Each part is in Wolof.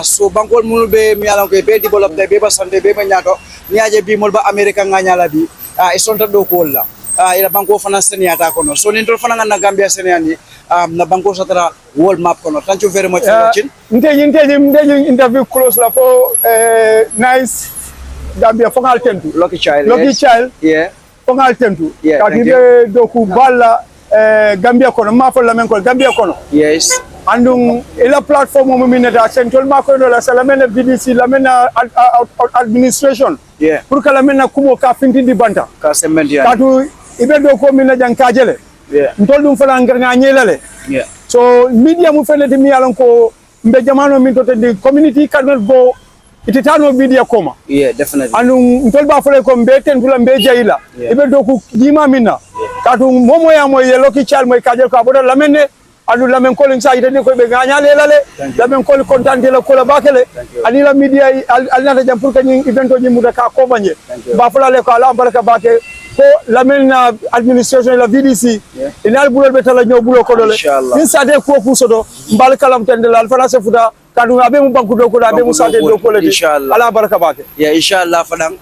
so bankol mulu be mi alan ko be develop be ba sante be ba nyato nyaaje bi mol ba america nganyala bi e sonta do ko la ila banko fana seniata kono so nin tol fana na Gambia seniani na banko satara world map kono. Thank you very much for watching. Nteji interview close la for nice Gambia fongal tentu Lucky Child yeah fongal tentu yeah doku balla Gambia kono ma fo la men ko Gambia kono yes andum ila platform mo minata central ma ko no la salamena VDC la mena administration yeah pour que la mena kumo ka finti di banta ka semendia katu ibe do ko mina jan kajele yeah ntol dum fala ngarnya nyelale yeah so media mu fenete mi alon ko mbe jamano min to the community cannot go ititano media koma yeah definitely andum ntol ba fole ko mbe tentula mbe jayila ibe do ku jima minna katu momo ya moy Lucky Child moy kajel ko abodo la menne adu la men ko len sa yitani ko be ganya lelale la men ko contante la ko la bakele ani la media alnata jam pour que ni evento ni muda ka ko banye ba fala le ko ala baraka bake ko la men administration la VDC inal bulol be tala ñoo bulo ko dole min sa de ko fu sodo mbal kalam tende la fala se fuda kadu abe mu banku do ko abe mu sa de do ko le ala baraka bake ya inshallah fanan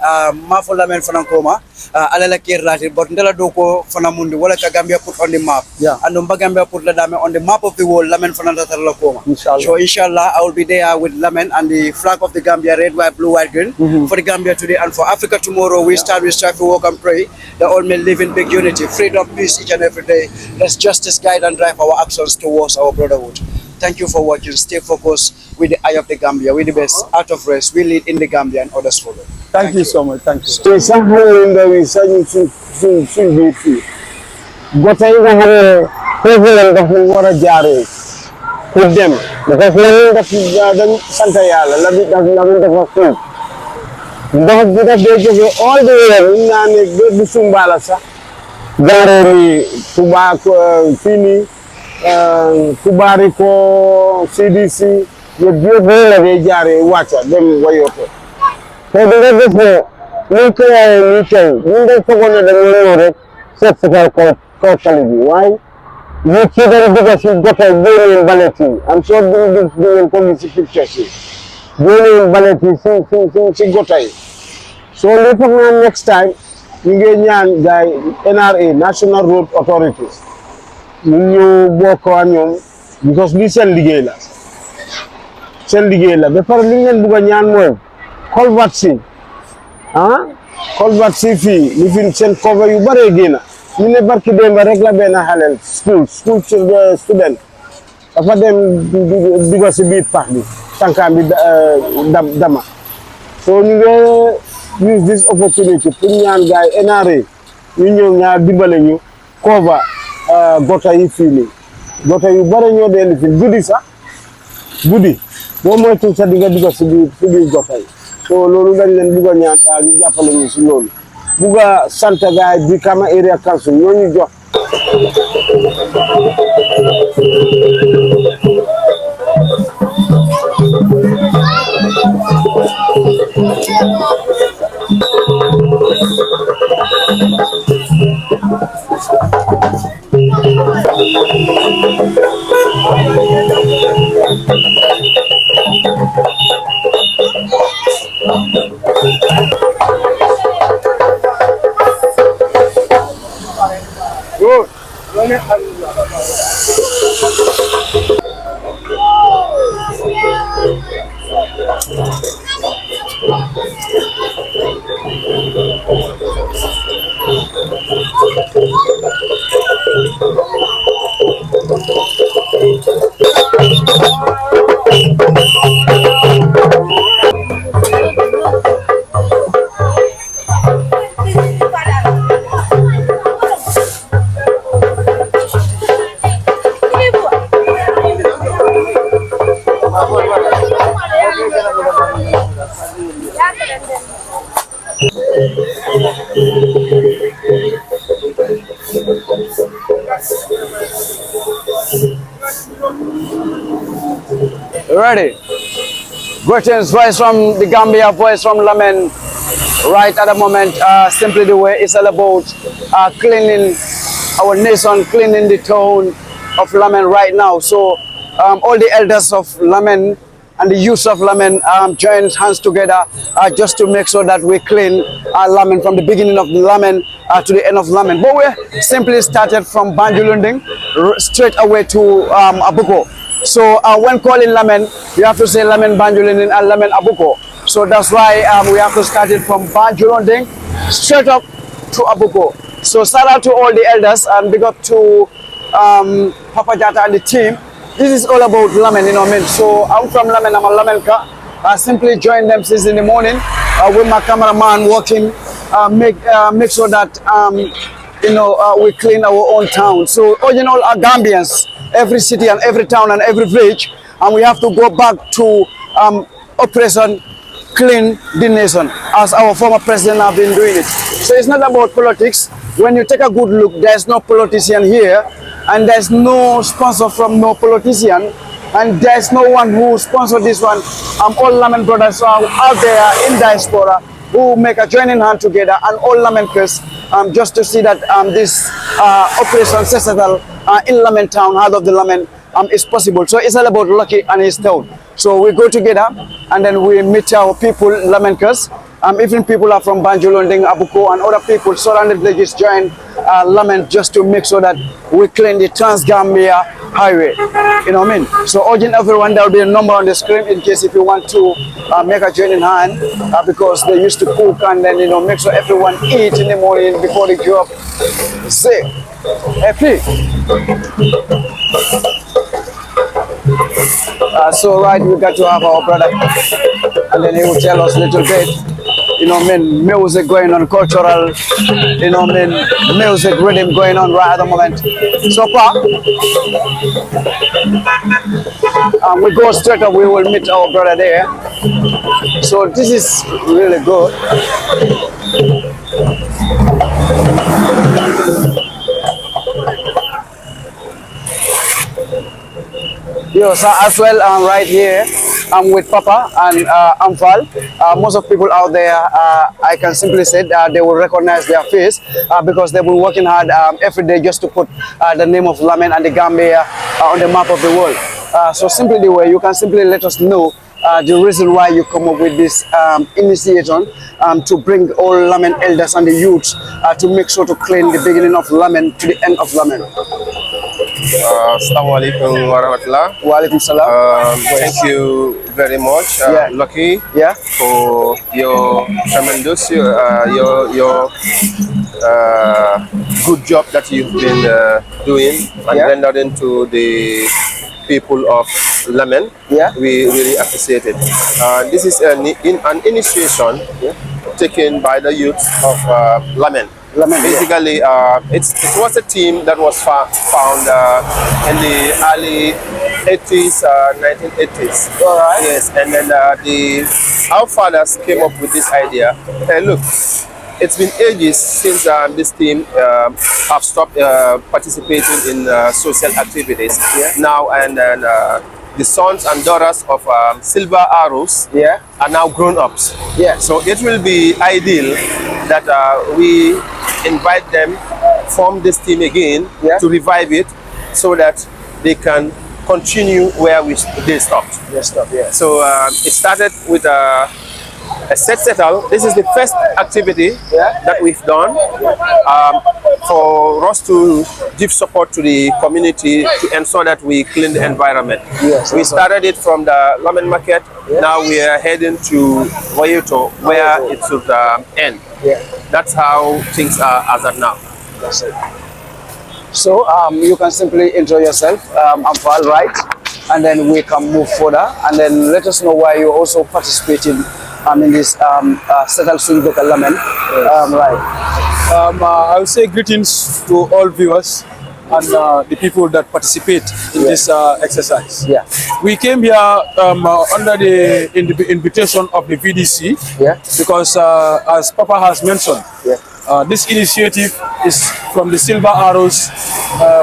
ma fo la men fanan ko ma ala la kirrati but ndela do ko fana mundi wala ka Gambia put on the map and Gambia put la dame on the map of the world lamen fana tatar la koma so inshallah I will be there with lamen and the flag of the Gambia, red white blue white green for the Gambia today and for Africa tomorrow. We strive to work and pray that all may live in big unity, freedom, peace each and every day. Let's justice guide and drive our actions towards our brotherhood. Thank you for watching. Stay focused with the eye of the Gambia. We're the best out of race. We lead in the Gambia and others follow. Thank you so much. Thank you. So something that we say should be free. But I have a president of the water jare with them because the Santa Yala, the food. But all the way in the Sumbalasa, Gary, Tobacco, Fini, Kubarico, CDC, the beautiful jare water, them way up. So the why? You children because you got a very balleting. I'm sure this doing community pictures. Very balleting, she got a. So later next time, you get young guy NRA, National Road Authorities. You work on you because we sell the gala. Sell the gala. Before Lingan Buganyan more. Call vaccine. Call vaccine fee. If you send cover you bare again. You never keep them regular bena halal school student. After them because a bit party. Tanka dama. So you use this opportunity. Put young guy NRA. You know ya dibale you cover gota you feeling. Gota you bare you de anything. Goody sir. Goody. One more thing that because you gota. So lolu dañ len buga ñaan daal ñu jappalé ñu ci lolu buga sante gaay bi kama area council ñoo ñu jox Ready? Greetings, voice from the Gambia, voice from Lamen. Right at the moment, simply the way it's all about cleaning our nation, cleaning the town of Lamen right now. So all the elders of Lamen and the youth of Lamen join hands together just to make sure that we clean Lamen from the beginning of Lamen to the end of Lamen. But we simply started from Banjulunding straight away to Abuko. So when calling Lamen, you have to say Lamen Banjulunding and Lamen Abuko. So that's why we have to start it from Banjulunding straight up to Abuko. So shout out to all the elders and big up to Papa Jata and the team. This is all about Lamen, you know what I mean? So I'm from Lamen, I'm a Lamenka. I simply join them since in the morning with my cameraman working, make sure that we clean our own town. So original are Gambians, every city and every town and every village, and we have to go back to Operation Clean the Nation, as our former president have been doing it. So it's not about politics. When you take a good look, there's no politician here, and there's no sponsor from no politician, and there's no one who sponsored this one. All Lamen brothers are out there in diaspora who make a joining hand together, and all Lamenkers just to see that this Operation Cessatile in Lamen town, heart of the Lamen, is possible. So it's all about Lucky and his town. So we go together and then we meet our people, Lamenkers. Even people are from Banjulunding, Abuko, and other people surrounded villages join Lamen just to make sure that we clean the Trans-Gambia highway. You know what I mean? So urging everyone, there will be a number on the screen in case if you want to make a joining hand because they used to cook and then make sure everyone eat in the morning before they go up. Say, happy. So right, we got to have our brother, and then he will tell us a little bit, music going on, cultural, music rhythm going on right at the moment. So far, we go straight up, we will meet our brother there. So this is really good. So as well, I'm right here. I'm with Papa and Amfal. Most of people out there, I can simply say they will recognize their face because they've been working hard every day just to put the name of Lamen and the Gambia on the map of the world. So simply the way you can simply let us know the reason why you come up with this initiation to bring all Lamen elders and the youths to make sure to clean the beginning of Lamen to the end of Lamen. Assalamualaikum warahmatullah. Walaikum salam. Thank you very much, Lucky, for your tremendous, your good job that you've been doing and rendering to the people of Lamen. We really appreciate it. This is an initiation taken by the youth of Lamen. Basically, it was a team that was found in the early 80s, 1980s. All right. Yes, and then our fathers came up with this idea. Hey, look, it's been ages since this team have stopped participating in social activities. Now, and then the sons and daughters of Silver Arrows are now grown-ups. So it will be ideal that we invite them, form this team again to revive it so that they can continue where they stopped. So it started with a Cessatile. This is the first activity that we've done for us to give support to the community to ensure that we clean the environment. We started it from the Lamen market. Now we are heading to Wayoto, where it should end. That's how things are as of now. That's it. So you can simply intro yourself, Amfal, right? And then we can move further. And then let us know why you're also participating in this Cessatile Swing Local Lamen. I would say greetings to all viewers and the people that participate in this exercise. We came here under the invitation of the VDC because as Papa has mentioned, this initiative is from the Silver Arrows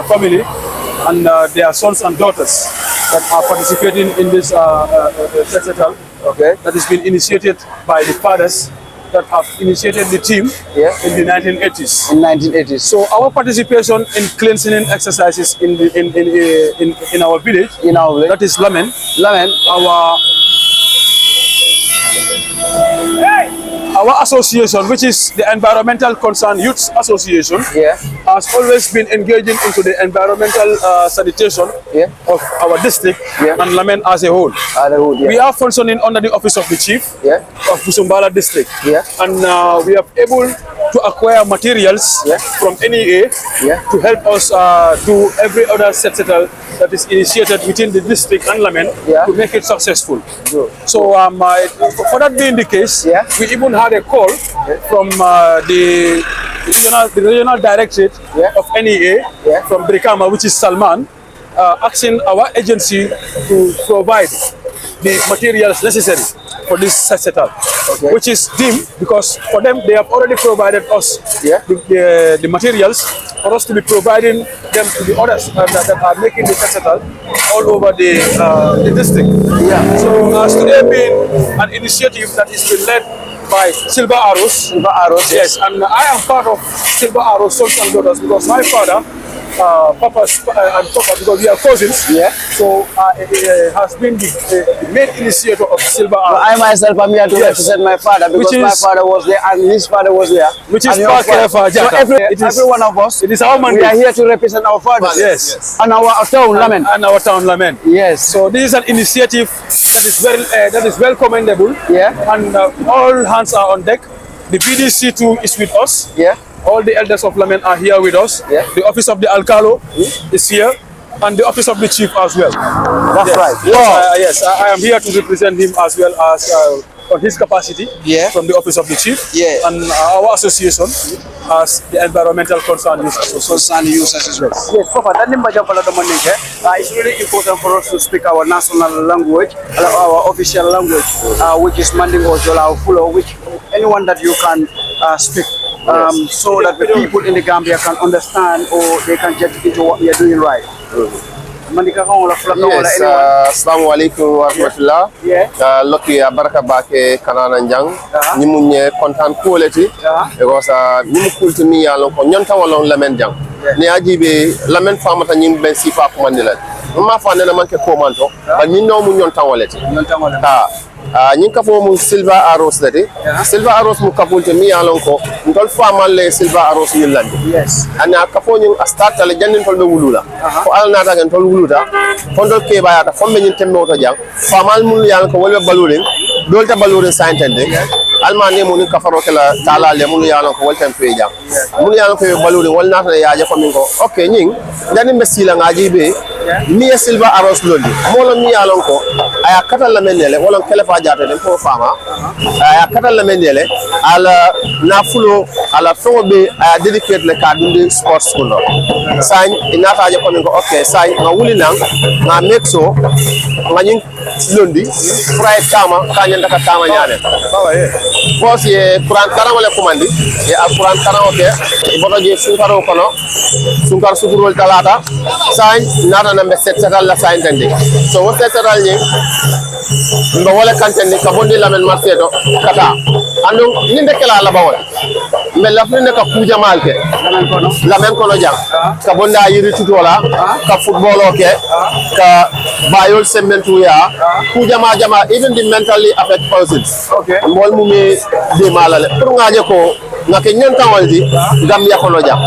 family and their sons and daughters that are participating in this Cessatile that has been initiated by the fathers that have initiated the team in the 1980s. In 1980s. So our participation in cleansing exercises in our village, that is Lamen. Lamen. Our our association, which is the Environmental Concern Youth Association, has always been engaging into the environmental sanitation of our district and Lamen as a whole. We are functioning under the office of the chief of Busumbala district, and we are able to acquire materials from NEA to help us do every other settle that is initiated within the district and Lamen to make it successful. So for that being the case, we even had a call from the regional directorate of NEA from Brikama, which is Salman, asking our agency to provide the materials necessary for this setup, which is deemed, because for them they have already provided us the materials for us to be providing them to the others that are making the setup all over the district. So today being an initiative that is been led by Silver Arrows. Yes, and I am part of Silver Arrows Sons and Daughters because my father, Papa, because we are cousins. So has been the main initiator of Silver Arrows. I myself am here to represent my father because my father was there and his father was there. Which is so every one of us. It is our mandate. We are here to represent our fathers. Yes. And our town, Lamen. And our town, Lamen. Yes. So this is an initiative that is well commendable. And all hands are on deck. The BDC too is with us. All the elders of Lamen are here with us. The office of the Alcalo is here, and the office of the chief as well. That's right. Yes, I am here to represent him as well as on his capacity from the office of the chief and our association as the Environmental Concern Youth Association. Yes, Papa, it's really important for us to speak our national language, our official language, which is Mandingo, Jola, Fulo, which anyone that you can speak. So that the people in the Gambia can understand or they can get into what we are doing right. Yes, assalamu alaikum wa rahmatullah. Loki baraka bake kanana njang nimunye kontan quality because nimu kultimi yalo ko nyonta walon Lamen jang ni ajibe Lamen famata nyim ben sifa ko mandila ma fa na manke ko manto ba nyinno mu nyonta waleti ñing ka fo mu Silver Arrows dati Silver Arrows mu kapulte mi yalon ko ndol famal le Silver Arrows ñu landi ana ka fo ñu start le jandin tol be wulula ko alna ta gen tol wuluta fondol ke bayata fombe ñin tembe oto jang famal mu yalon ko wolbe balurin dolta balurin saintende almane mu ni ka faro kala tala le mu yalon ko wolta pe jang mu yalon ko balurin wol nata ya ja famin ko okay ñing dani mesila ngaji be mi Silver Arrows lolli molo mi yalon ko aya katal la menele wala kelefa jate den ko fama aya katal la menele ala nafulo ala fobe aya dedicate le ka dunde sports school sañ inata je ko ko okay sañ nga wuli nang nga mexo nga nyin londi fry kama kanya ndaka kama nyane boss ye kuran karam le commandi e a kuran karam ke bodo je sunkaro kono sunkar sukurol talata sañ nata na be set la sañ tande so wo setal ni mba wala kantende ka bondi Lamen marsedo kata ando ninde kala la bawol mbe lafne ka kuja malke Lamen kono jang ka bonda yiri tutola ka football ke ka bayol sementu ya kuja ma jama even the mentally affected persons mol mu me de malale pour ngaje ko ngake nyanta waldi Gambia kono jang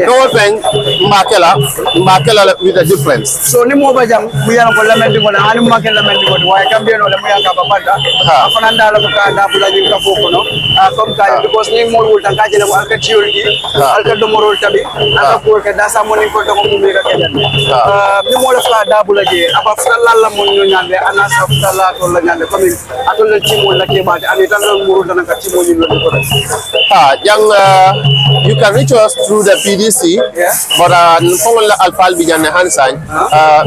no pen mbakela with a difference so ni mo ba jang mu yana ko Lamen di ko na ani mo ke Lamen di ko way Gambia no le mu yanga babanda afananda la ko ka da bula ni ka foko no comme ka because ni mo wul tan ka jele ko alka tioldi alka do morol tabi alka ko ka da sa mo ni ko do mo mi ka kelen ni mo la fa da bula je aba fa la mo ñu ñande ana sa fa la to la ñande comme atol le ci mo la ke ba ani tan lo muru tan ka ci mo ñu lo ko Young, you can reach us through the PDC, but Nfongola Alfal Bijan Hansan,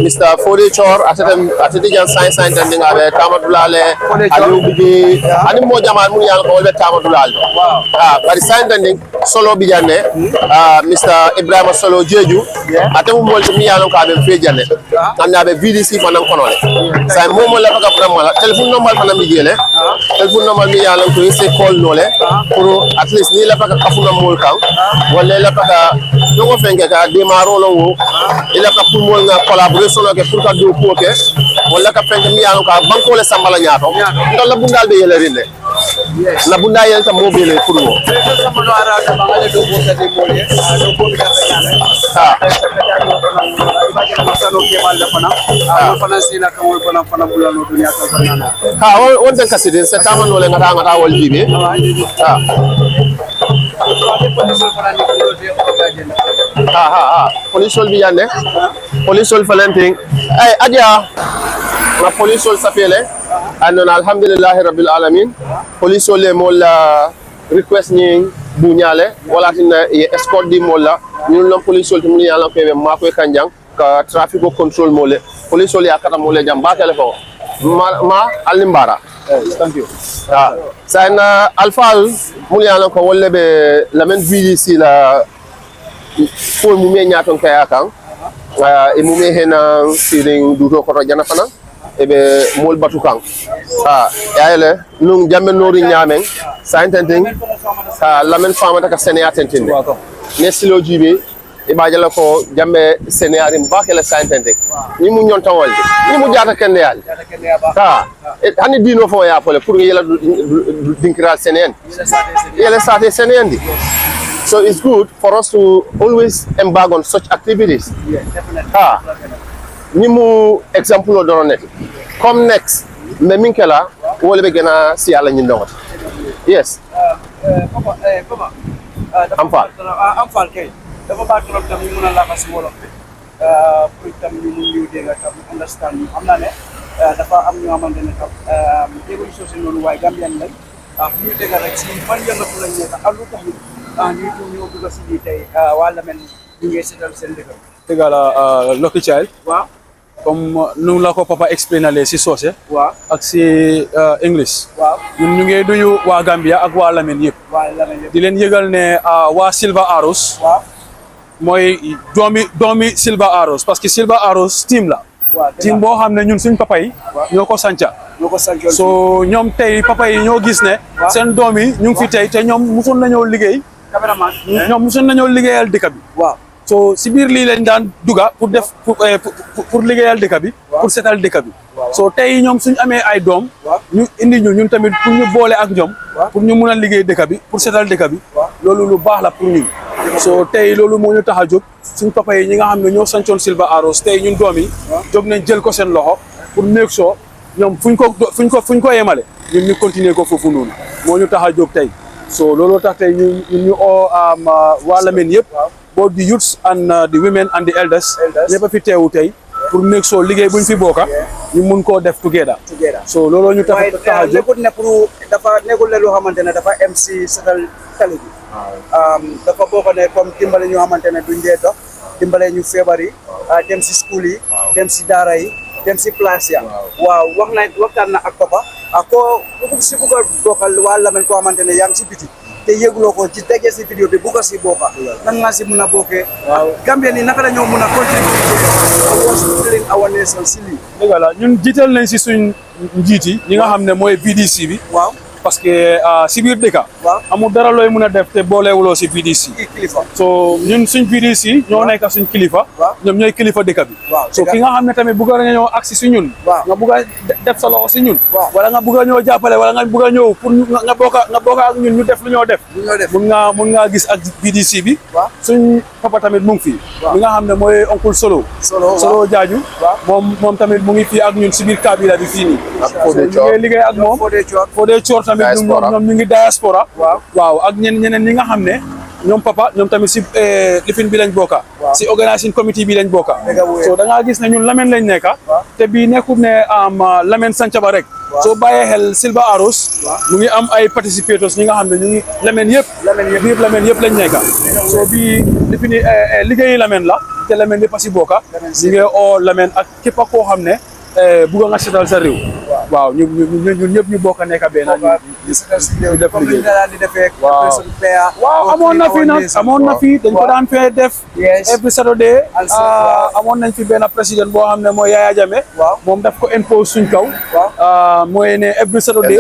Mr. Fode Chor, Atetijan Science Intending Abe, Tamatulale, Alubi, and Mojaman Muyal, all the Tamatulal. But the sign ending Solo Bijane, Mr. Ibrahim Solo Jeju, Atamu Miano Kabe Fejane, and have a VDC for Nankonole. Sai Momo Laka Pramala, telephone number for Namigele, telephone number Miano to say call Nole, at least ni la paka kafuna mol kan wala la paka dongo fenke ka demaro longo ila ka pour mol nga collaboration ke pour ka do ko ke wala ka fenke mi yanu ka banko le sambala nyaato ndol la bundal be yele rinde na bunda yelta mobile pour wo on tan kasidi sa tamano le ngata wol jibe police bi yande police falenting ay adia na police safele andon alhamdulillah rabbil alamin police le mol request ni buñale wala tin escort di molla ñun lom police to mun yalla ko be ma koy kanjang ka traffic control mole police ya kata mole jam ba telefon ma alimbara Thank you. Sana alfal mun yalla ko wolle be la men VDC la ko mu me nyaton kaya kan e mu me hena siring duto ko jana fana e be mol batu kan yaele nung jambe nori nyamen sa intenting la men fama ta sene atentinde ne silo jibe e bajala ko jambe sene arim bakela sa intenting ni mu nyon tawolde ni mu jata kende yal hani dino fo ya pole pour yela dinkral sene yela sate sene ndi. So it's good for us to always embark on such activities. Yeah, definitely. Nimu example o doroneti. Come next, me minkela wole be gena si ala nyindongot. Yes. Papa. I'm fal kay. Dafa ba trop tam ñu mëna la fa ci wolof bi. Pour tam ñu ñu dégg tam understand amna né dafa am ñu xamantene tam évolution ci nonu way Gambian lañ. Ñu dégg rek ci fan yëna fu lañ nekk alu tax ñu dugg ci lii tey wala men ñu ngi seetal seen dëkk. Dëgg la Lucky Child. Waaw. Comme nu la ko papa explainale si soose. Waaw. Ak si English. Waaw. ñun ñu ngi nuyu waa Gambia ak waa Lamin yëpp. Waa Lamin yëpp. di leen yëgal ne waa Silver Arrows. Waaw. mooy doomi Silver Arrows parce que Silver Arrows team la. Waaw team boo xam ne ñun suñ papa yi. ñoo ko sanca. so ñoom tey papa yi ñoo gis ne. seen doom yi ñu ngi fi tey te ñoom musoon nañoo liggéey. cameraman ñoom musoon nañoo liggéeyal dëkk bi. waaw. so si biir lii lañ daan duga pour def pour liggéeyal dëkk bi. pour setal dëkk bi. so tey ñoom suñ amee ay doom. ñu indi ñun tamit pour ñu boole ak ñoom. pour ñu mun a liggéey dëkk bi pour setal dëkk bi. loolu lu baax la pour ñun. so tey loolu moo ñu tax a jóg suñ papa yi ñi nga xam ne ñoo sancoon Silver Arrows tey ñun doom yi. jóg nañ jël ko seen loxo pour make sure ñoom fuñ ko yemale ñun ñu continuer ko foofu noonu moo ñu tax a jóg tey. so looloo tax tey ñu oo waa Lamin yëpp. both the youths and the women and the elders ñëpp a fi teewu tey pour make sure liggéey buñ fi bokka ñu mun koo def together so looloo ñu tax a jóg nekkul ne pour dafa nekkul ne loo xamante ne dafa em si setal tali bi dafa bokk ne comme dimbale ñu xamante ne duñ dee dox dimbale ñu feebar yi dem si school yi dem si daara yi dem si place ya waaw waxtaan na ak papa ko si bugg a bokkal waa Lamin koo xamante ne yaa ngi si biti te yëguloo ko ci tegee si vidéo bi bu ko si bokka nan nga si mun a bokkee Gambien yi naka la ñoo mun a contribuer awareness si lii dëgg la ñun jiital nañ si suñ njiit yi ñi nga xam ne mooy VDC bi waaw parce que si biir dëkka amul dara looy mun a def te boolewuloo si VDC so ñun suñ VDC ñoo nekk suñ kilifa ñoom ñooy kilifa dëkk bi so ki nga xam ne tamit bugga nga ñëw agsi si ñun nga bugg a def sa loxo si ñun wala nga bugg a ñëw jàppale wala nga bugg a ñëw pour nga bokka ak ñun ñu def lu ñoo def mun ngaa gis ak VDC bi suñ papa tamit mu ngi fii mi nga xam ne mooy oncle Solo Jaaju moom tamit mu ngi fii ak ñun si biir kabila bi fii nii ñu ngi liggéey ak moom Fodé Coor tamit ñoom ñu ngi diaspora waaw ak ñeneen ñi nga xam ne ñoom papa ñoom tamit si lifin bi lañ bokka si organisation committee bi lañ bokka so da ngaa gis ne ñun Lamin lañ nekka te bii nekkul ne Lamin Sancaba rek soo bàyyee xel Silver Arrows mu ngi am ay participators ñi nga xam ne ñu ngi Lamin yëpp biir Lamin yëpp lañ nekka so bii lifini liggéeyi Lamin la te Lamin yëpp a si bokka ñu ngi oo Lamin ak képp koo xam ne bugga nga setal sa réew waaw ñun ñëpp ñu bokk nekk benn ñu def liggéey waaw amoon na fi dañ ko daan fee def every Saturday amoon nañ fi benn président boo xam ne mooy Yaya Jammeh moom daf ko impose suñ kaw mooy ne every Saturday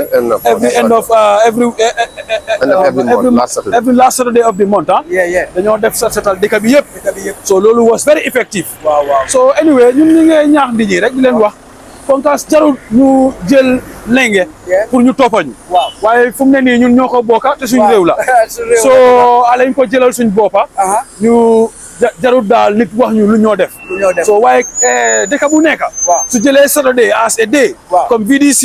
every last Saturday of the month dañoo def setal dëkk bi yëpp so loolu was very effective so anyway ñun ñu ngi ñaax nit ñi rek di leen wax konkaas jarul ñu jël lenge pour ñu toppañu waaye fu mu ne nii ñun ñoo ko bokka te suñ réew la so alañ ko jëlal suñ boppa ñu jarul daal nit wax ñu lu ñoo def so waaye dëkk bu nekk su jëlee Saturday as a day comme VDC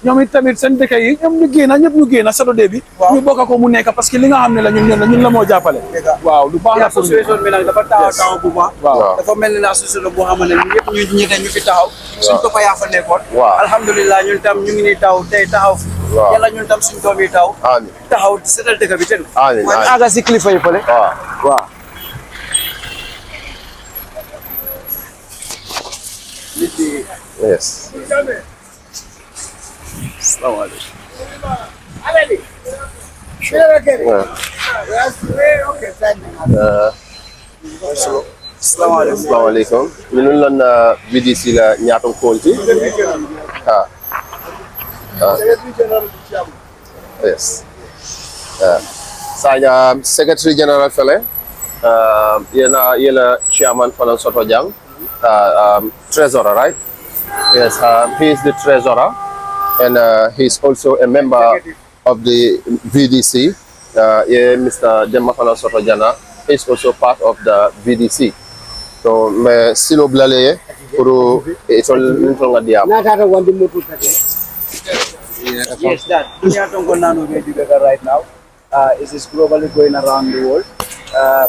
ñoom it tamit seen dëkk yi ñoom ñëpp ñu génn Saturday bi ñu bokk ko mu nekk parce que li nga xam ne la ñun la moo jàppale waaw lu baax la association bi nag dafa taxaw bu baax dafa mel ni association boo xam ne ñëpp ñu fi taxaw suñ toppa yaa fa nekkoon alhamdulilah ñun tam ñu ngi ni taw tey taxaw fi yàlla ñun tam suñ doom yi taxaw seetal dëkk bi ten mooy aga si kilifa yi fële waaw Yes. Assalamualaikum. Minun lan VDC la nyatong konti. Yes. Saya Secretary General fele. Yena Chairman Falan Soto Jang. Treasurer, right? Yes, he is the treasurer, and he is also a member of the VDC. Mr. Demafala Sotojana is also part of the VDC. So, me silo blale kuru itol ntonga diam. Yes, that. Right now, it is globally going around the world.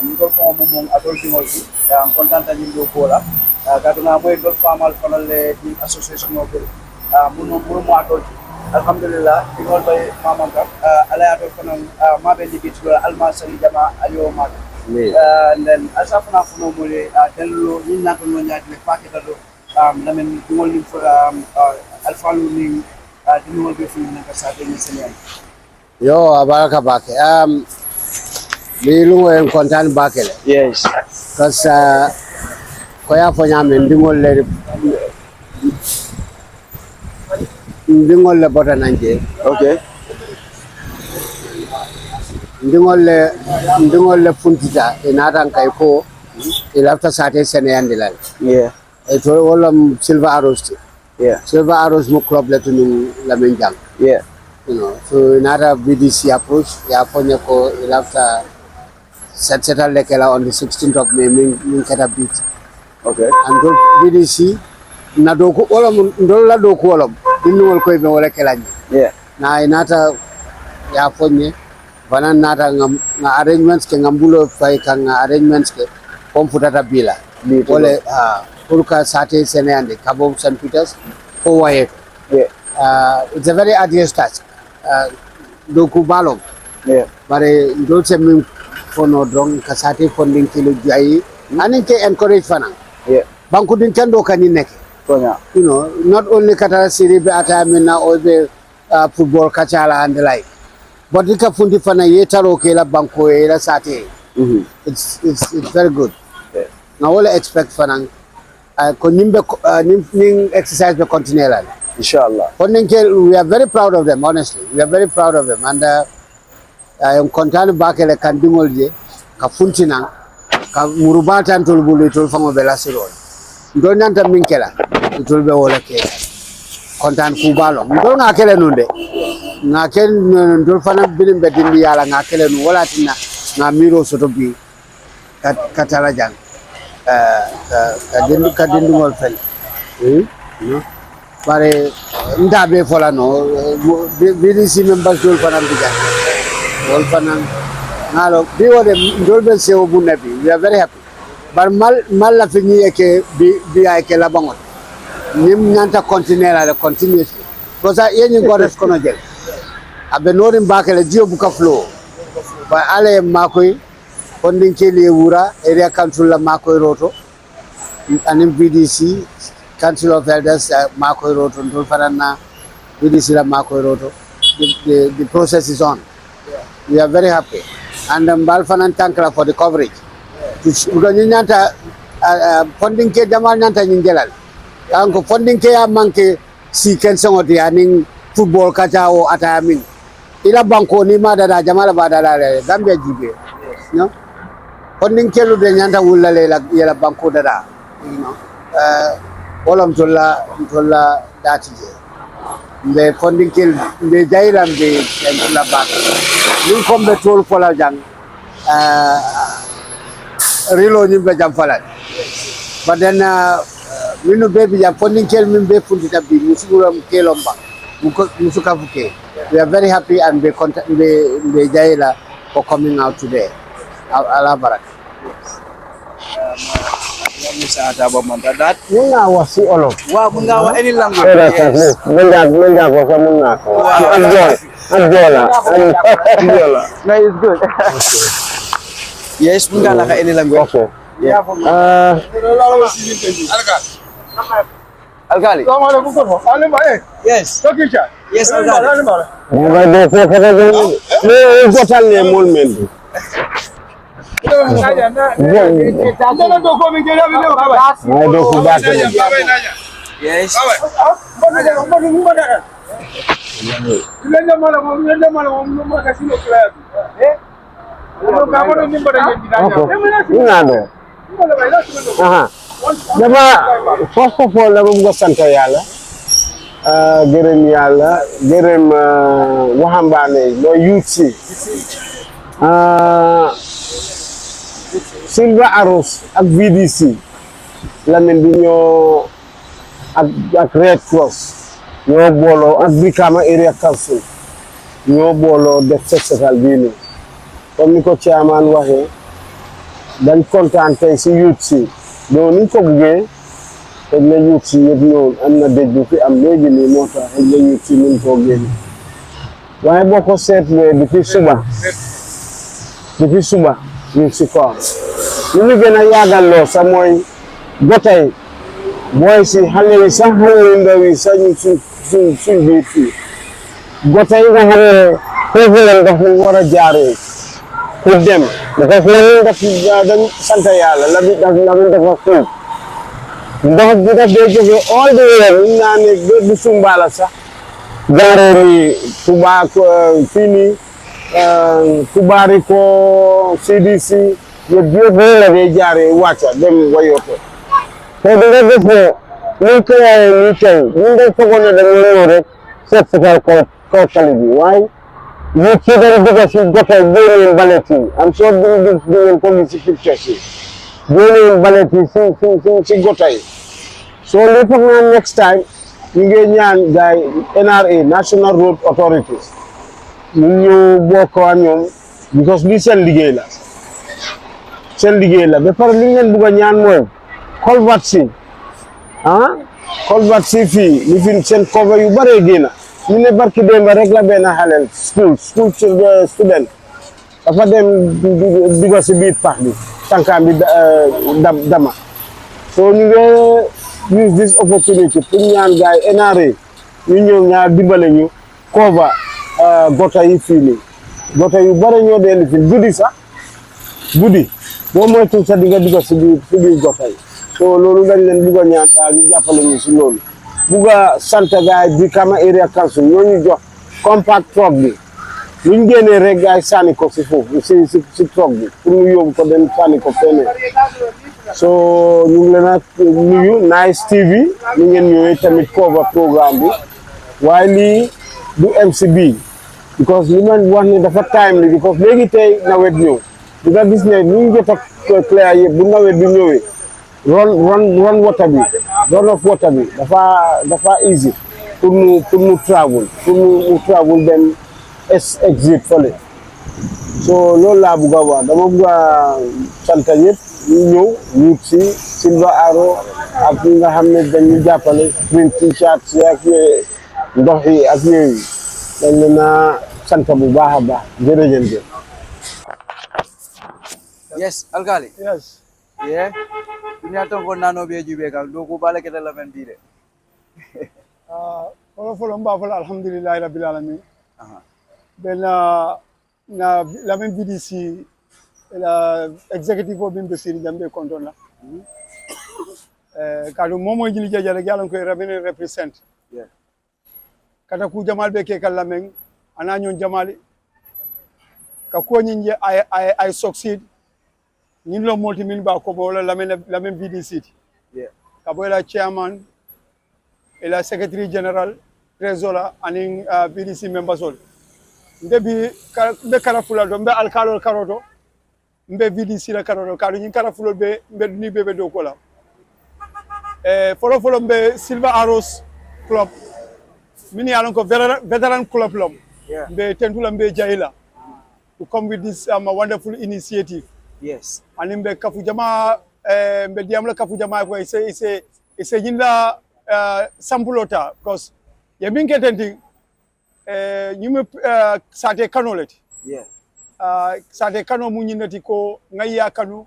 Mko for mumong adulting also. Content and you go Katuna moy do famal fanal di association of muno adult alhamdulillah dingol bay mamam kam ala adult fanal mabe ligit alma sari jama ayo mak and then asafna funo mole dello ni nato no nyaade paketa do lamen dingol ni for alfalu ni dingol be fu naka sa de senen yo abaraka bake li lu en kontaan bakele yes cause koya fo nyame ndingol le bota nanje okay ndingol le funtita inatan kay ko ilafta sate seneyande lal e to wala Silver Arrows Silver Arrows mo club le tunu la menjang you know so inata VDC approach ya fonye ko ilafta settle lekela on the 16th of May min kata beat. Okay. And do VDC na doku wala ndola doku wala dinu wal koy be wala kelani. Na inata ya fonye bana nata nga arrangements ke ngambulo fay kan arrangements ke komputata bila. Wala pour ka sate senende kabo St. Peters ko waye. It's a very arduous task. Doku balom. Bare ndol min fono drong kasate funding kilo jai anin ke encourage fana banku din kendo kani nek you know not only kata siri be atamina or be football kachala and like but dika fundi fana yetaro ke la banko e la sate it's very good na wala expect fana ko nimbe ning exercise be continue inshallah funding ke we are very proud of them honestly we are very proud of them and yung kontaan bakele kan dingol je ka funtina ka murubata ntol bulu tol fango bela sirol ndo nanta minkela tol be wala ke kontaan ku balo ndo nga kele nunde nga ken ndo fana bilim be dindi yala nga kele nu wala tinna nga miro soto bi katala jang ka dindingol fel no bare ndabe fola no VDC members dol fana bijan Wolfanang ngalo bi wode ndolben sewo bu nabi we are very happy bar mal la fini eke bi ay ke la bangot nim nanta continuer la continuously because yeni godes kono jel abe norim bakele dio bu ka flow ba ale makoy fondin ke le wura area council la makoy roto anim VDC council of elders makoy roto ndol farana VDC la makoy roto the process is on. We are very happy, and Balfan and Tankla for the coverage. Because you nanta funding ke jamal nanta ningelal. Anko funding ke amanke si kensong odi aning football kaca o atamin. Ila banko ni madara jamal badara le Gambia jibe. No, funding ke lu de nyanta wulale la yela banko dada. You know, olam tolla datije mbe fondinkel mbe jayram be la bak min kombe tol fola jang rilo ni be jam fala but then minu baby jam fondinkel min be fundi tabbi musuguram kelomba musuka fuke. We are very happy and be jayla for coming out today. Allah barak. That Muna wasi olo. wow, munga any language. Yes. Munda ko muna ko. Angola. No, it's good. Yes, munga like any language. Okay. Yeah. Alkali. Yes. Yes, Alkali. Yes. First of all, I'm going to santa yalla. Gërëm yalla, gërëm waxambaane mooy youth si. Silver Arrows ak VDC Lamin bi ñoo ak Red Cross ñoo booloo ak Brikama Area Council ñoo booloo def festival bii nii comme ni ko chairman waxee dañ kontaan tey si youth si doo niñ ko buggee te la youth si yëpp ñëwoon am na dëj bu fi am léegi nii moo tax la youth si mun koo génn waaye boo ko seetlee depuis suba ñu si kaw li ñu gën a yàggalloo sax mooy gotay booy si xale yi sax xale yu ndaw yi sax ñu suñ biir fii gotay nga xam ne foofu la daf war a jaaree pour dem because Lamin dañ sant yàlla Lamin dafa fuuf ndox bi daf dee jóge all the way ñu naa ne du Sumbala sax jaaree ni Tuba fii nii Kubari ko CDC yëpp la dee jaaree wàcca dem Wayoto te di nga gis ne ñu créé nii tey ñu dañ foogoon ne dañoo ñëw rek seet si kaw tali bi waaye ñu ci dañ dugg si gotay génneen balet yi am soo di ngeen ko gis si picture si génneen balet yi si gotay so li foog naa next time ñu ngi ñaan gaay NRA National Road Authorities ñu bokk ak ñoom because lii seen liggéey la ba pare li ngeen bugg a ñaan mooy colvert si fii li fi seen cover yu bare génn ñu ne barki démba rek la benn xaleel school student dafa dem dugg si biir pax bi tànkaam bi dama so ñu ngi use this opportunity pour ñaan gaay NRA ñu ñëw ñaar dimbale ñu cover gota yi fii nii gota yu bare ñoo dee lifin guddi boo moytu sa digga dugga si biir gota yi so loolu dañ leen bugg a ñaan daal ñu jàppale ñu si loolu bugg a sant gaay Brikama Area Council ñoo ñu jox compact truck bi luñ génnee rek gaay sànni ko si foofu si truck bi pour ñu yóbbu ko dem sànni ko feneen so ñu ngi leen a nuyu Nice TV ñu ngeen ñëwee tamit cover programme bi waaye lii du MCB because li ma wax ni dafa timely because léegi tey nawet ñëw di nga gis ne ñu jot a clair yëpp bu nawet bi ñëwee run water bi run of water bi dafa easy pour mu travel dem exit fële so loolu laa bugg a wax dama bugg a sant ñëpp ñu ñëw ñu si Silver Arrow ak ñi nga xam ne dañuy jàppale print t-shirt yi ak ndox yi ak yooyu dañ leen a sant bu baax a baax jërëjëf. Yes, Alkali. Yes. Yeah. Dunia tonko nano be jube kan do ko bala kete la men dire. Folo mba folo alhamdulillah rabbil alamin. Na la même VDC la executive of Bimbesiri Jambe Kontona. Kadu momo jili jajale galon ko rabine represent. Yeah. Kata ku jamal be ke kalameng ana nyon jamali ka ko nyinje I succeed nin lo multi min ba ko bo la même VDC. Yeah. Ka bo la chairman ila secretary general treasurer anin VDC members all mbe karafula do mbe alkalol karoto mbe VDC la karoto kadu nyin karafulol be mbe ni bebe do kola folo mbe Silver Arrows club mini alon ko veteran club lom mbe tentula mbe jahila to come with this wonderful initiative. Yes. And mbe kafu jama mbe diamla kafu jama ko ise jinda sampulota because ye min ketenti nyume sate kanoleti. Yeah. Sate kano munyinati ko ngaya kanu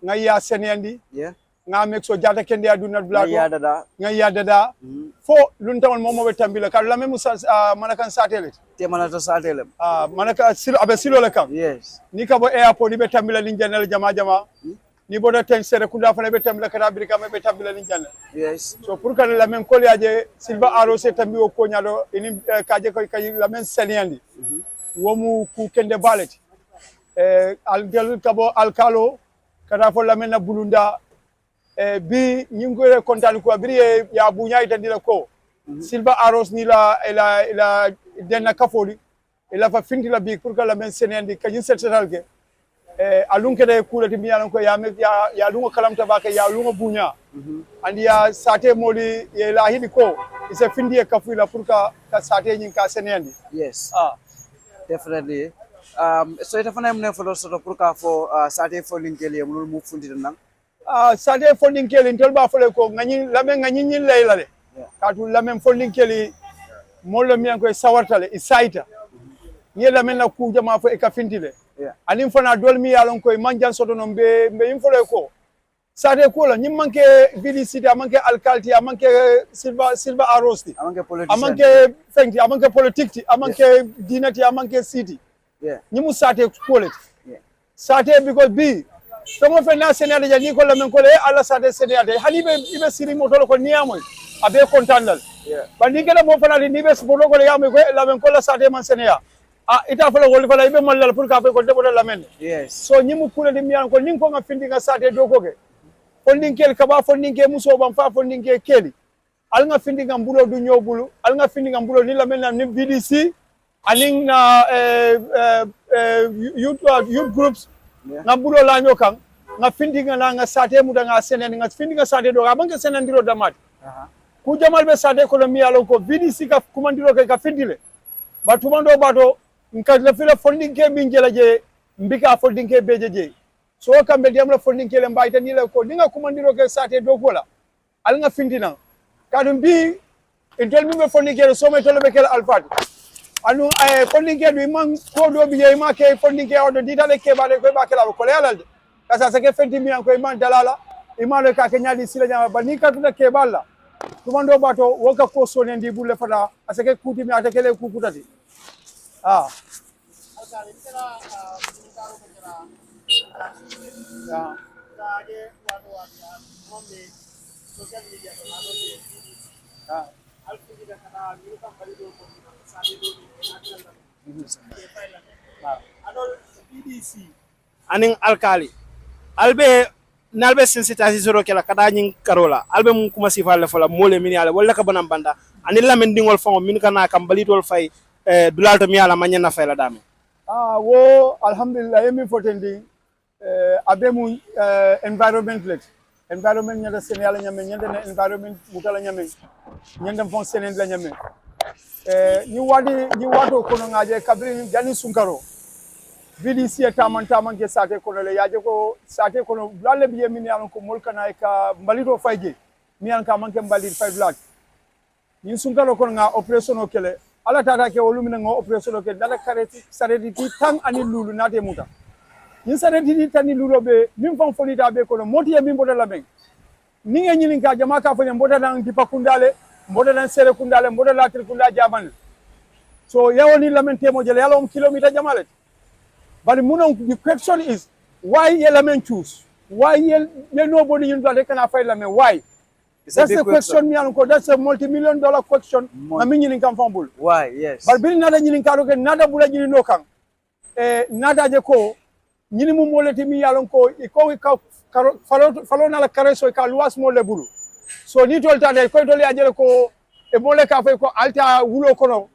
ngaya seneandi. Yeah. Nga mek so jata kende aduna blato ngaya dada fo luntawon momo be tambila kadu la memu manakan satele te manata satele manaka silo abe silo la kam yes ni kabo airport ni be tambila ni janel jama ni bodo ten sere kunda fana be tambila kada afrika be tambila ni janel yes so pour kan la men koliaje Silver Arrows tambi o ko nyado ini kaje ko kay la men seniandi womu ku kende baleti al del kabo alkalo kada fo la men na bulunda bi nyingore kontani ko biri ya bunya itandila ko Silver Arrows ni la denna kafoli ila fa findila bi pour que la men senendi kanyin setal ke alunke de kulati mi yalan ko ya lungo kalamta baka ya lungo bunya andi ya sate moli ya lahidi ko isa findi e kafula pour ka sate nyin ka senendi yes definitely so ita fana mne folo soto pour ka fo sate fo linkeli mul mu fundi nan sate funding keli ntol ba fole ko ngani lamen ngani nyin laylale katu lamen funding keli molo mi ko sawartale isaita ni lamen na ku jama fo e ka findile anim fana dol mi yalon ko manjan soto no be yim fole ko sate ko la nyim manke VDC da manke alkalti manke Silver Arrows ti amanke politician amanke fengti amanke politique amanke dinati amanke city nyimu sate ko le sate because bi somo fe na senade ja ni ko la men ko le ala sade senade halibe ibe siri moto ko niamoy abe kontandal bandi gele mo fana ni be bodo ko le yamoy ko la men ko la sade man senea ita fala wol fala ibe mallal pour ka fe ko debo la men yes so nyimu kule di miyan ko ning ko nga findi nga sade do ko ke fonding kel kaba fonding ke muso bam fa fonding ke keli al nga findi nga mbulo du nyobulu al nga findi nga mbulo ni la men na ni VDC aning na youth groups nga bulo la nyokan nga findinga na nga sate muda nga senen nga findinga sate do abange senen ndiro damati ku jamal be sate ko mi yalo ko VDC ka kumandiro ke ka findile batumando bato nka la fila funding ke binjela je mbika funding ke bejeje so kambe diamla funding ke le mbayta ni la ko dinga kumandiro ke sate do ko la al nga findina kadum bi intel mi be funding ke so me tolo be ke alfati anu funding ke du man ko do bi e ma ke funding ke odo ditale ke bale ko ba ke la ko le alal kasa sake fenti mi an ko iman dalala iman le ka ke nyadi sila nyama bani ka tuna ke balla tumando bato woka ko so nendi bulle fada asake kuti mi atakele ku kutati aning alkali albe nalbe sensitization kala kada nyin karola albe mun kuma sifalle fala mole min yala wala ka banam banda ani lamen dingol fango min kana kam balitol fay dulalto mi yala manyana fayla dame wo alhamdulillah yemi fotendi abe mun environment nyada senela nyame nyanda na environment mutala nyame nyanda fon senen la nyame ni wado kono ngaje kabri jani sunkaro VDC taman ke sate kono le yaje ko sate kono blalle biye min yalon ko molkana ka mbalito fayje mi yan ka manke mbalit fay black ni sunkaro kono nga operation o kele ala tata ke wolumina nga operation o kele dala kareti sareti ti tan ani lulu nate muta ni sareti ti tan ni lulu be min fon fonita be kono moti e min boda la ben ni nge nyini ka jama ka fone boda dan di pakundale boda dan sere kundale boda la tir kunda jaman so yawoni lamen temo jele yalo kilometer jamale. But the question is, why Yelamen choose? Why nobody in the can afford Lamen? Why? That's the question, me uncle. That's a multi-million-dollar question. I mean, you come from bull. Why? Yes. But being nada you can nada bula you no can. Nada jeko. Minimum moleti mi yalonko. Iko follow na la careso ika luas mo lebulu. So ni tolta de ko tole ajele ko e mole ka fay ko alta wulo kono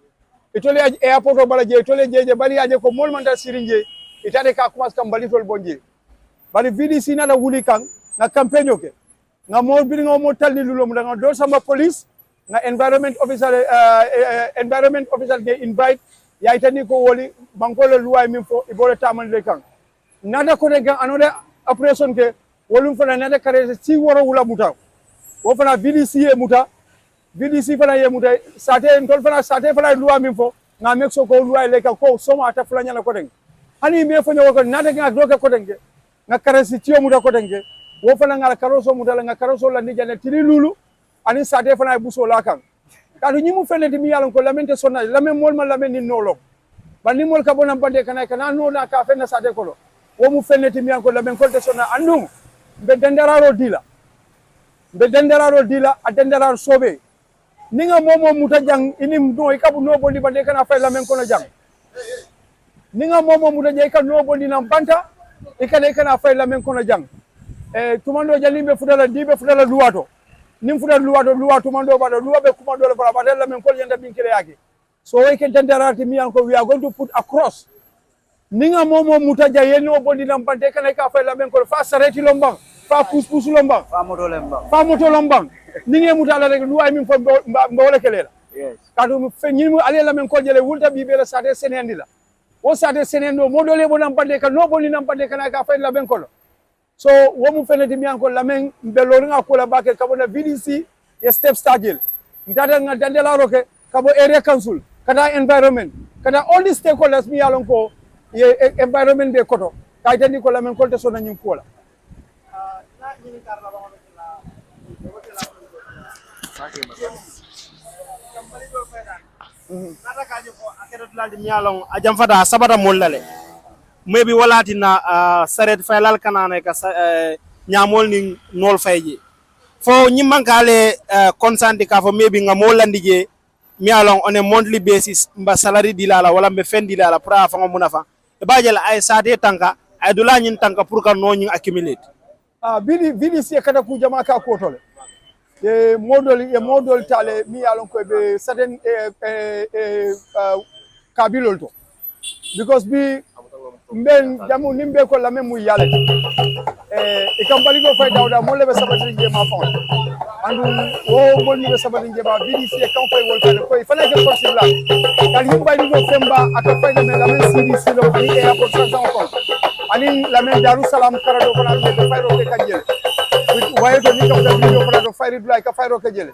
e tole airport o bala je tole je bari aje ko mol man da sirinje itade ka commence kam balitol bonje bari VDC na da wuli kan na campagne ke nga mo bi nga mo talni lulo mu nga do sama police nga environment officer ge invite ya itani ko woli bankolo luwa min fo e bole tamande kan nada ko de anode operation ke wolum fana nada kare si woro wula muta wo fana VDC e muta VDC fana ye muta sate ndol fana sate fana luwa min fo nga mexo ko luwa le ka ko soma ata fula nyala ko den hani me fo nyawo ko nada nga doke ko den nga kare si tiyo muta ko den wo fana nga karoso muta nga karoso la ni jane tiri lulu ani sate fana e buso la kan kadu nyimu fene dimi yalon ko lamente sonna lamen mol ma lamen ni nolo bandi mol ka bona bande kana no na ka fene sate ko wo mu fene dimi yalon ko lamen ko te sonna andu be dendararo dila a dendararo sobe ninga momo muta jang inim do ikabu no bondi bande kana fay lamen kono jang ninga momo muta jay ka no bondi nam banta ikane kana fay lamen kono jang tumando jalimbe fudala dibe fudala luwato nim fudala luwato tumando bado luwabe kumando la fara bade lamen kol yanda binkire yake so we can dendarati mi anko we are going to put across ninga momo muta jay no bondi nam bande kana ka fay lamen kono fa sareti lombang fa pus lombang fa moto lombang ninge muta la rek luwa min fo mbawle kelela yes kadu fe nyimu ale lamen ko jele wulta bi bela sate senendi la o sate senendo modole bonam bande ka no boni nam bande kana ka fay lamen kono so womu feneti mi anko lamen belori nga ko la bakel kabona VDC e step stajel ndada nga dandela roke kabo area council kada environment kada all the stakeholders mi yalon ko ye environment be koto kay tandi ko lamen ko te sona nyim ko la ajam fata sabata mollale maybe walati na saret faylal kanane ka nyamol ni nol fayje fo nyimankale consent ka fo maybe nga molandi je mi alon on a monthly basis mba salary dilala wala mbe fen dilala pra fa ngomuna fa e bajel ay sate tanka ay dula nyin tanka pour ka no nyin accumulate VDC kada ku jama ka ko tole e modol tale mi alon ko be certain kabilol to because bi mben jamu nimbe ko la memu yale e kambali do fay dawda mo lebe sabati je ma fon andu wo mo ni sabati je ba VDC e kan fay wol kale ko fala ke possible kal yimba ni go femba aka fay de la men CDC lo ani e airport sa ko ani la men Darussalam karado ko na do fay ro ke kajel waye to ni ko da video ko do fay rid like ka fay ro ke jele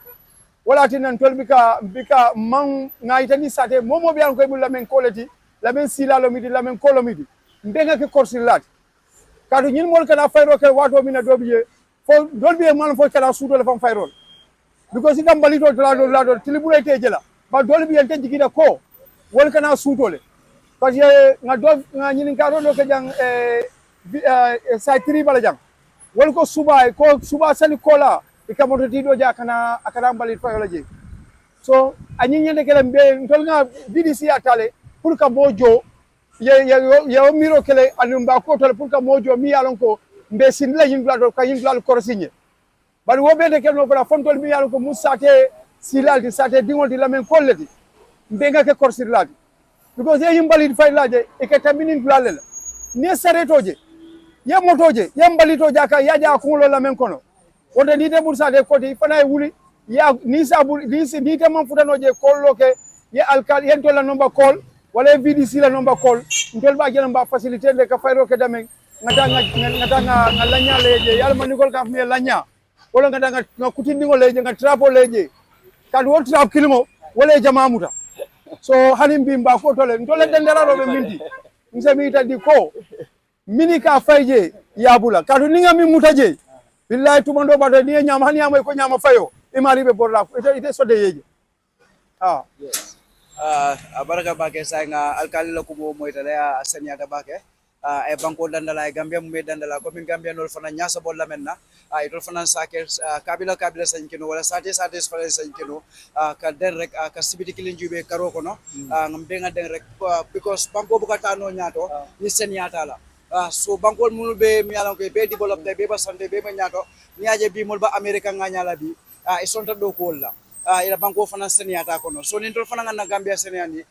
wala tinan tol bika man ngaitani sate momo bi an ko bu la men koleti la men sila lo midi la men kolomidi mbenga ke korsilat kadu ñin mol kana fayro ke wato mina dobiye fo dolbiye man fo kala sudo la fam fayrol because ikam balito la do tilibule te jela ba dolbiye te jigida ko wol kana sutole parce que nga ñin ka do ke jang sa tri bala jang wol ko suba sali kola ikamoto tido ja kana akara balit fayola je so anyin ñende kala mbe tol nga VDC atale pour ka mojo ye miro kele anumba ko tole pour ka mojo mi yalon ko mbe sinla yingla do ka yingla ko signé bari wo be de kelno bra fontol mi yalon ko musate silalti sate dingol di lamen kolleti mbe nga ke korsirlati because ye yimbali fay laje e ka taminin dulale ne saretoje ye motoje ye mbalito jaka yaja ko lo lamen kono wonde ni de bursade koti fana e wuli ya ni sabu ni te man futanoje kollo ke ye alkal yen to la nomba call wala VDC la nomba call ndol ba jela mba facilité de ka fayro ke damen ngata nga lanya leje yalla man nikol ka mi lanya wala ngata nga kutindingo leje nga trapo leje kadu won trap kilimo wala jama muta so halim bi mba ko tole ndole dendera robe minti nsemi tadi ko mini ka fayje yabula kadu ninga mi mutaje billahi tumando bado ni nyama hani amay ko nyama fayo imari be borla ite so de yeje yes baraka bake sa nga alkali la ko mo moytale asanya da bake e banko dandala e gambia mu dandala ko min gambia nol fana nyasa bol la menna e dol fana saker kabila sankino wala sate fana sankino ka den rek ka sibiti kilin jube karo ko no ngam denga den rek because banko bukata no nyato ni sen nyata la so bankol munu be mi alan ko be develop be ba sante be ma nyato nyaaje bi mol ba america nga nyala bi e sonta do ko la ila banko fana seniata kono so ni tol fana na Gambia seniani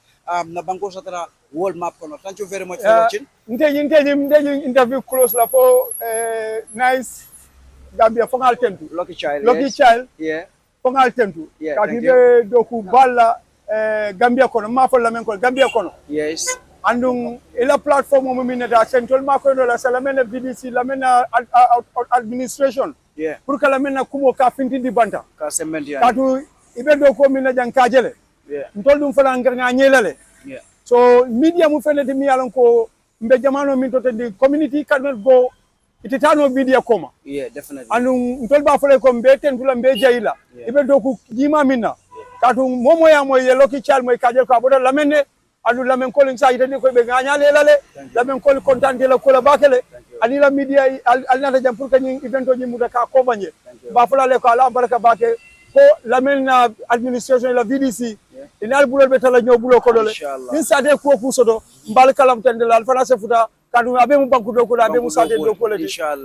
na banko satara world map kono. Thank you very much for watching. Nteji interview close la for nice Gambia fongal tentu Lucky Child. Yeah. fongal tentu Yeah, kati thank be doku balla Gambia kono ma fo lamen ko Gambia kono Yes. andung ila platform mo minata central ma ko do la salamena VDC lamena administration Yeah. pour que lamena kumo ka fintindi banta Ka sementi ya. katu ibe do ko mina jang kajele Yeah. ntol dum fala ngar nga nyelale Yeah. so media mu fenete mi yalon ko mbe jamano min to tendi community cannot go ititano media koma. Yeah, definitely. Anu ntol ba fole ko mbe tentula mbe jayila ibe do ku jima minna katu momo ya moy Lucky Child moy kajel ko aboda lamenne adu lamen ko ling sa itani ko be ganya lelale lamen ko contante la ko la bakele ani la media al nata jam pour que ni evento ni muta ka ko banye ba fula le ko ala baraka bake ko lamen na administration la VDC inal bulol be tala ñoo bulo ko dole ni sa de ko ku sodo mbal kalam tande la fana se futa kadu abe mu banku do ko abe mu sante do ko le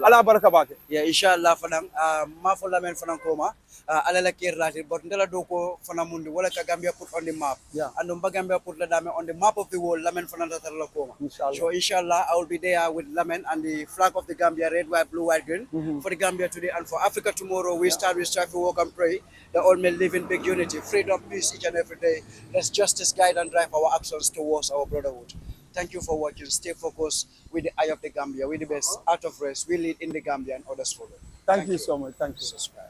ala baraka bake ya inshallah fanan ma fo lamen fanan koma ala la kirlati but ndela do ko fana mundi wala ka Gambia put on the map and Gambia put la dame on the map of the world lamen fanan tatar la koma. So inshallah I will be there with lamen and the flag of the Gambia, red, white, blue, white, green for the Gambia today and for Africa tomorrow. We strive to work and pray that all men live in big unity, freedom, peace each and every day. Let's justice guide and drive our actions towards our brotherhood. Thank you for watching. Stay focused with the eye of the Gambia. We're the best. Out of rest, we lead in the Gambia and others follow. Thank you so much. Thank you. Subscribe.